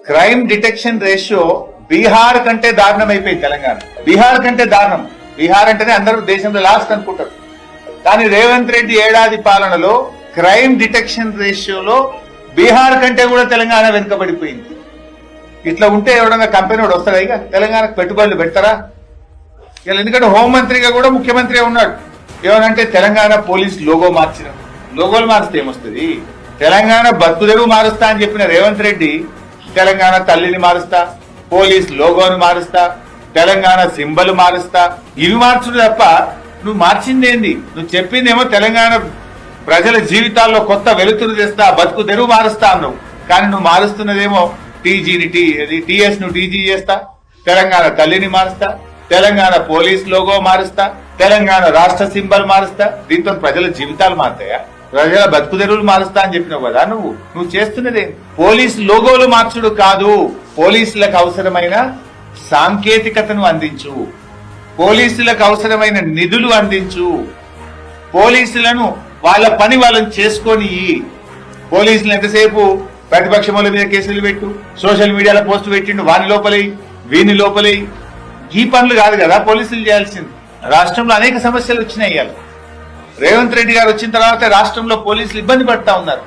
Crime detection ratio Bihar కంటే దారుణం అయిపోయింది తెలంగాణ. బీహార్ కంటే దారుణం. బీహార్ అంటేనే అందరూ దేశంలో లాస్ట్ అనుకుంటారు. కానీ రేవంత్ రెడ్డి ఏడాది పాలనలో క్రైమ్ డిటెక్షన్ రేషియోలో బీహార్ కంటే కూడా తెలంగాణ వెనుకబడిపోయింది. ఇట్లా ఉంటే ఎవడన్నా కంపెనీ వాడు వస్తాడా? ఇక తెలంగాణకు పెట్టుబడులు పెడతారా? ఇలా ఎందుకంటే హోంమంత్రిగా కూడా ముఖ్యమంత్రి ఉన్నాడు. ఏమనంటే తెలంగాణ పోలీస్ లోగో మార్చిన. లోగోలు మారిస్తే ఏమొస్తుంది? తెలంగాణ బతుకుదెరువు మారుస్తా అని చెప్పిన రేవంత్ రెడ్డి తెలంగాణ తల్లిని మారుస్తా, పోలీస్ లోగోని మారుస్తా, తెలంగాణ సింబల్ మారుస్తా, ఇవి మార్చుడు తప్ప నువ్వు మార్చిందేంది? నువ్వు చెప్పిందేమో తెలంగాణ ప్రజల జీవితాల్లో కొత్త వెలుతురు తెస్తా, బతుకు తెరువు మారుస్తా అన్నావు. కానీ నువ్వు మారుస్తున్నదేమో టీజీని టీఎస్ ను టీజీ చేస్తా, తెలంగాణ తల్లిని మారుస్తా, తెలంగాణ పోలీస్ లోగో మారుస్తా, తెలంగాణ రాష్ట్ర సింబల్ మారుస్తా. దీంతో ప్రజల జీవితాలు మారుతాయా? ప్రజల బతుకు తెరువులు మారుస్తా అని చెప్పినావు కదా. నువ్వు చేస్తున్నదే పోలీస్ లోగోలు మార్చుడు కాదు. పోలీసులకు అవసరమైన సాంకేతికతను అందించు, పోలీసులకు అవసరమైన నిధులు అందించు, పోలీసులను వాళ్ళ పని వాళ్ళని చేసుకొని, పోలీసులు ఎంతసేపు ప్రతిపక్షముల మీద కేసులు పెట్టు, సోషల్ మీడియాలో పోస్ట్ పెట్టిండు, వాని లోపలై వీని లోపలై, ఈ పనులు కాదు కదా పోలీసులు చేయాల్సింది. రాష్ట్రంలో అనేక సమస్యలు వచ్చినాయి. రేవంత్ రెడ్డి గారు వచ్చిన తర్వాత రాష్ట్రంలో పోలీసులు ఇబ్బంది పడతా ఉన్నారు.